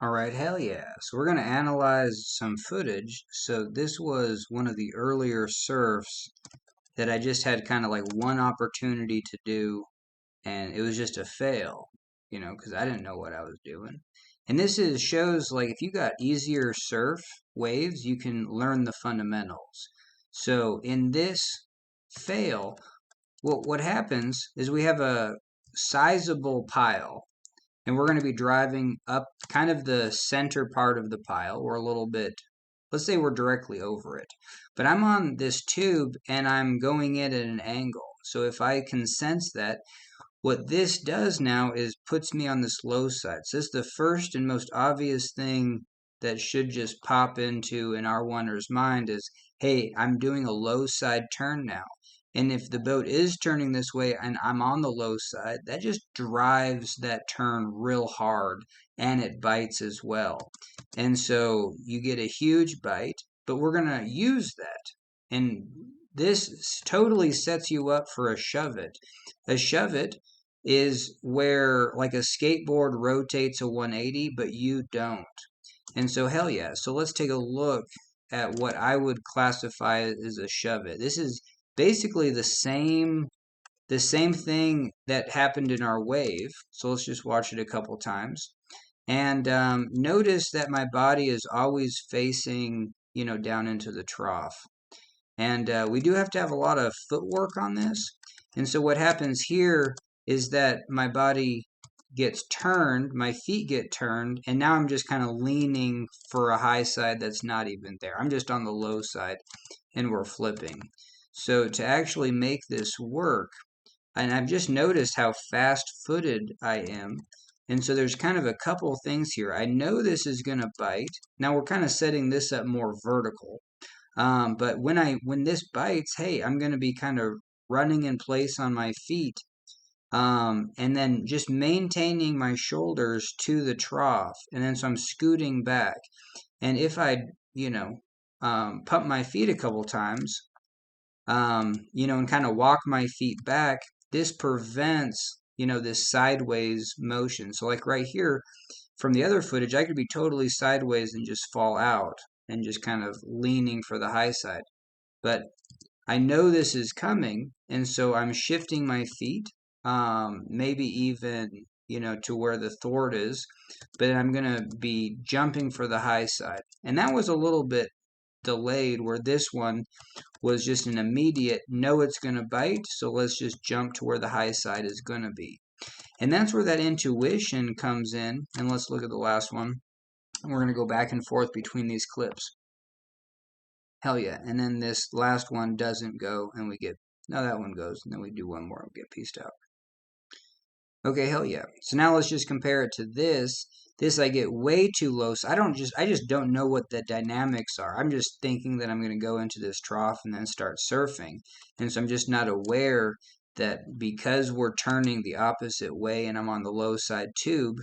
All right, hell yeah. So we're going to analyze some footage. So this was one of the earlier surfs that I just had kind of like one opportunity to do, and it was just a fail, because I didn't know what I was doing. And this is shows like if you got easier surf waves, you can learn the fundamentals. So in this fail, what happens is we have a sizable pile and we're going to be driving up kind of the center part of the pile. We're a little bit, let's say we're directly over it. But I'm on this tube and I'm going in at an angle. So if I can sense that, what this does now is puts me on this low side. So this is the first and most obvious thing that should just pop into an R1er's mind is, hey, I'm doing a low side turn now. And if the boat is turning this way and I'm on the low side, that just drives that turn real hard and it bites as well. And so you get a huge bite, but we're going to use that. And this totally sets you up for a shove it. A shove it is where like a skateboard rotates a 180, but you don't. And so hell yeah. So let's take a look at what I would classify as a shove it. This is basically the same thing that happened in our wave. So let's just watch it a couple times. And notice that my body is always facing, down into the trough. And we do have to have a lot of footwork on this. And so what happens here is that my body gets turned, my feet get turned, and now I'm just kind of leaning for a high side that's not even there. I'm just on the low side and we're flipping. So to actually make this work, and I've just noticed how fast-footed I am. And so there's kind of a couple things here. I know this is going to bite. Now we're kind of setting this up more vertical. But when this bites, hey, I'm going to be kind of running in place on my feet, and then just maintaining my shoulders to the trough, and then so I'm scooting back. And if I, pump my feet a couple times, and kind of walk my feet back, this prevents, this sideways motion. So like right here, from the other footage, I could be totally sideways and just fall out and just kind of leaning for the high side. But I know this is coming, and so I'm shifting my feet, maybe even, to where the thwart is, but I'm going to be jumping for the high side. And that was a little bit delayed, where this one was just an immediate, no, it's going to bite, so let's just jump to where the high side is going to be. And that's where that intuition comes in. And let's look at the last one. We're going to go back and forth between these clips. Hell yeah. And then this last one doesn't go, and we get, now that one goes, and then we do one more and we get pieced out. Okay, hell yeah. So now let's just compare it to this. This I get way too low, so I just don't know what the dynamics are. I'm just thinking that I'm going to go into this trough and then start surfing. And so I'm just not aware that because we're turning the opposite way and I'm on the low side tube,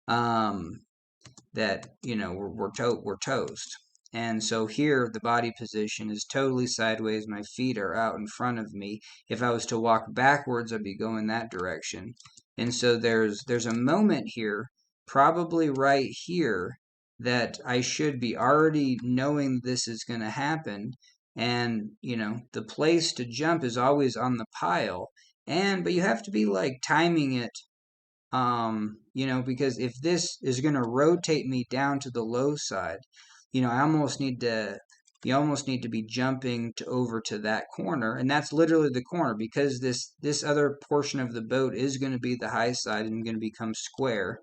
that, we're toast. And so here, the body position is totally sideways. My feet are out in front of me. If I was to walk backwards, I'd be going that direction. And so there's a moment here, probably right here, that I should be already knowing this is going to happen. And, the place to jump is always on the pile. But you have to be like timing it, because if this is going to rotate me down to the low side, I almost need to, you almost need to be jumping over to that corner, and that's literally the corner, because this other portion of the boat is going to be the high side and going to become square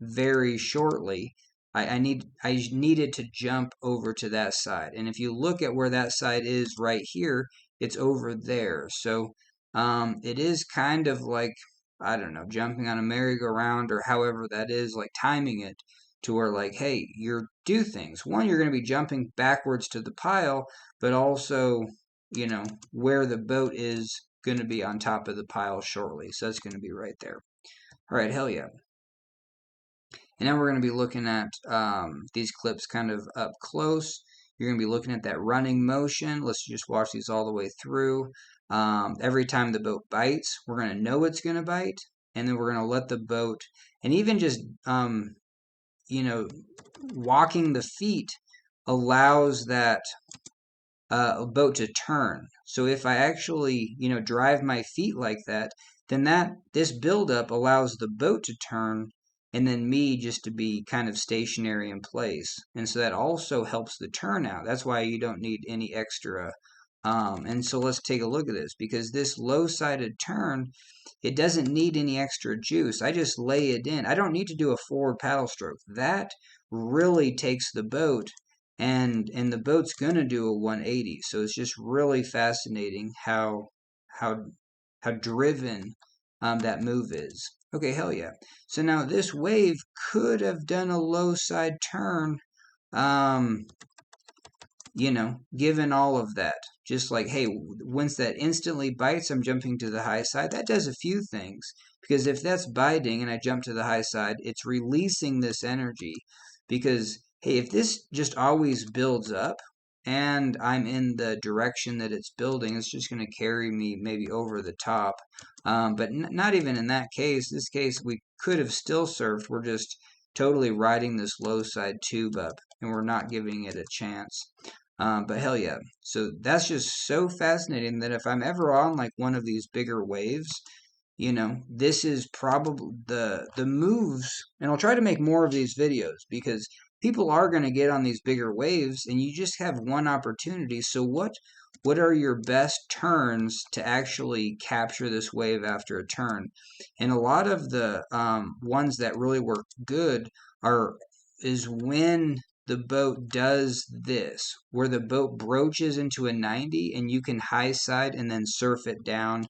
very shortly. I needed to jump over to that side, and if you look at where that side is right here, it's over there. So it is kind of like, I don't know, jumping on a merry-go-round or however that is, like timing it to where, like, hey, you're do things. One, you're going to be jumping backwards to the pile, but also, where the boat is going to be on top of the pile shortly. So that's going to be right there. All right, hell yeah. And now we're going to be looking at these clips kind of up close. You're going to be looking at that running motion. Let's just watch these all the way through. Every time the boat bites, we're going to know it's going to bite, and then we're going to let the boat, and even just, walking the feet allows that a boat to turn. So if I actually, drive my feet like that, then this buildup allows the boat to turn and then me just to be kind of stationary in place. And so that also helps the turnout. That's why you don't need any extra. And so let's take a look at this because this low-sided turn, it doesn't need any extra juice. I just lay it in. I don't need to do a forward paddle stroke. That really takes the boat and the boat's gonna do a 180. So it's just really fascinating how how driven that move is. Okay, hell yeah. So now this wave could have done a low side turn, um, given all of that. Just like, hey, once that instantly bites, I'm jumping to the high side. That does a few things because if that's biting and I jump to the high side, it's releasing this energy because hey, if this just always builds up and I'm in the direction that it's building, it's just going to carry me maybe over the top. But not even in that case. This case, we could have still surfed. We're just totally riding this low side tube up and we're not giving it a chance. But hell yeah. So that's just so fascinating that if I'm ever on like one of these bigger waves, this is probably the moves, and I'll try to make more of these videos because people are going to get on these bigger waves and you just have one opportunity. So what are your best turns to actually capture this wave after a turn? And a lot of the ones that really work good is when the boat does this, where the boat broaches into a 90 and you can high side and then surf it down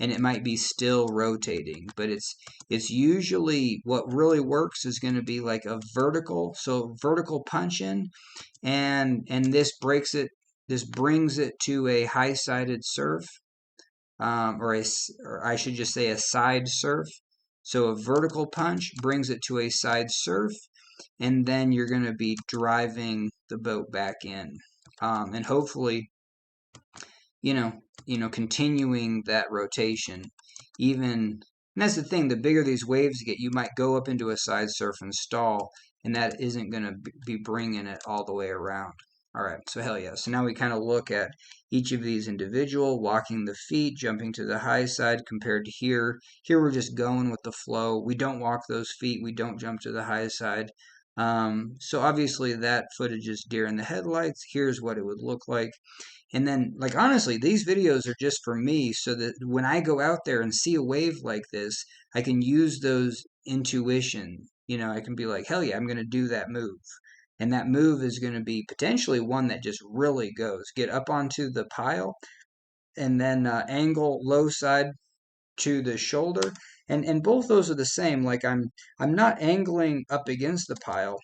and it might be still rotating, but it's usually what really works is going to be like a vertical, so vertical punch in, and this brings it to a high sided surf, or I should just say a side surf. So a vertical punch brings it to a side surf, and then you're going to be driving the boat back in, and hopefully, continuing that rotation. And that's the thing. The bigger these waves get, you might go up into a side surf and stall, and that isn't going to be bringing it all the way around. All right, so hell yeah. So now we kind of look at each of these individual, walking the feet, jumping to the high side compared to here. Here we're just going with the flow. We don't walk those feet. We don't jump to the high side. So obviously that footage is deer in the headlights. Here's what it would look like. And then, like, honestly, these videos are just for me so that when I go out there and see a wave like this, I can use those intuition. I can be like, hell yeah, I'm going to do that move. And that move is going to be potentially one that just really goes. Get up onto the pile and then angle low side to the shoulder. And both those are the same. Like I'm not angling up against the pile.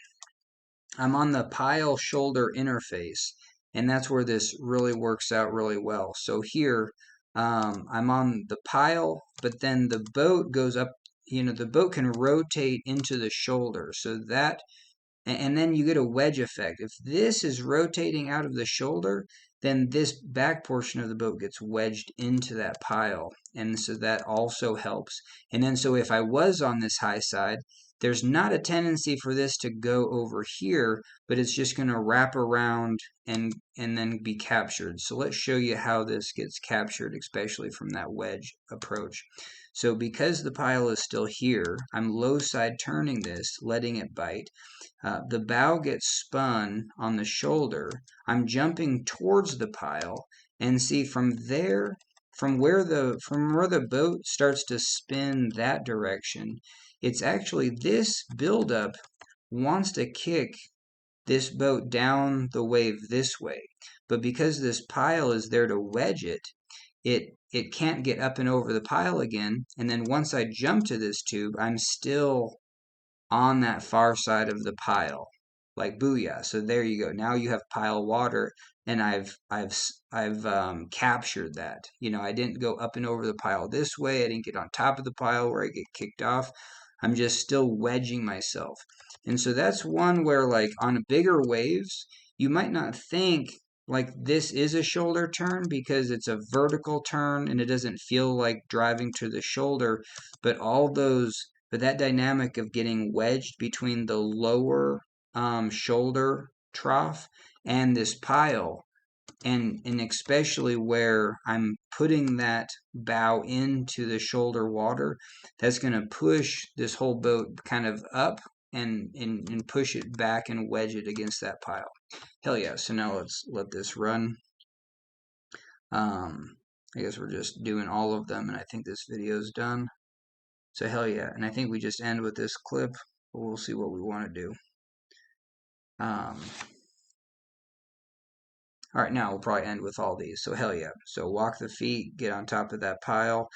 I'm on the pile shoulder interface, and that's where this really works out really well. So here, I'm on the pile, but then the boat goes up, the boat can rotate into the shoulder. So that and then you get a wedge effect. If this is rotating out of the shoulder, then this back portion of the boat gets wedged into that pile. And so that also helps. And then so if I was on this high side, there's not a tendency for this to go over here, but it's just going to wrap around and then be captured. So let's show you how this gets captured, especially from that wedge approach. So because the pile is still here, I'm low side turning this, letting it bite. The bow gets spun on the shoulder. I'm jumping towards the pile, and see from there, from where the boat starts to spin that direction, it's actually this buildup wants to kick this boat down the wave this way. But because this pile is there to wedge it, it can't get up and over the pile again. And then once I jump to this tube, I'm still on that far side of the pile, like booyah. So there you go. Now you have pile water, and I've captured that. I didn't go up and over the pile this way. I didn't get on top of the pile where I get kicked off. I'm just still wedging myself. And so that's one where, like, on bigger waves, you might not think like this is a shoulder turn because it's a vertical turn and it doesn't feel like driving to the shoulder, but that dynamic of getting wedged between the lower shoulder trough and this pile, and especially where I'm putting that bow into the shoulder water, that's going to push this whole boat kind of up and push it back and wedge it against that pile. Hell yeah. So now let's let this run. I guess we're just doing all of them, and I think this video is done. So hell yeah. And I think we just end with this clip. We'll see what we want to do. All right, now we'll probably end with all these. So hell yeah. So walk the feet, get on top of that pile.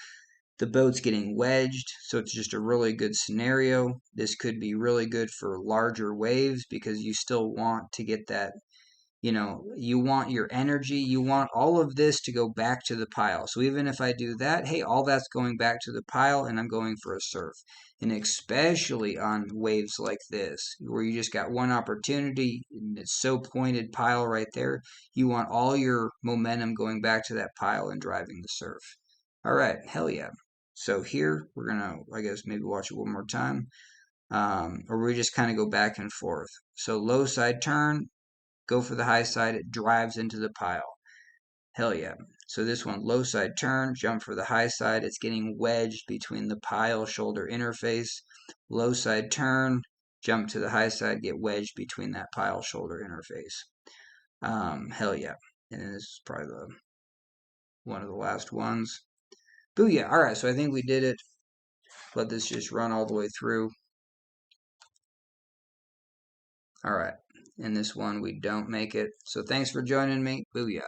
The boat's getting wedged, so it's just a really good scenario. This could be really good for larger waves because you still want to get that, you want your energy, you want all of this to go back to the pile. So even if I do that, hey, all that's going back to the pile and I'm going for a surf. And especially on waves like this, where you just got one opportunity and it's so pointed pile right there, you want all your momentum going back to that pile and driving the surf. All right, hell yeah. So here, we're going to, I guess, maybe watch it one more time. Or we just kind of go back and forth. So low side turn, go for the high side, it drives into the pile. Hell yeah. So this one, low side turn, jump for the high side, it's getting wedged between the pile shoulder interface. Low side turn, jump to the high side, get wedged between that pile shoulder interface. Hell yeah. And this is probably one of the last ones. Booyah. All right, so I think we did it. Let this just run all the way through. All right. In this one, we don't make it. So thanks for joining me. Booyah.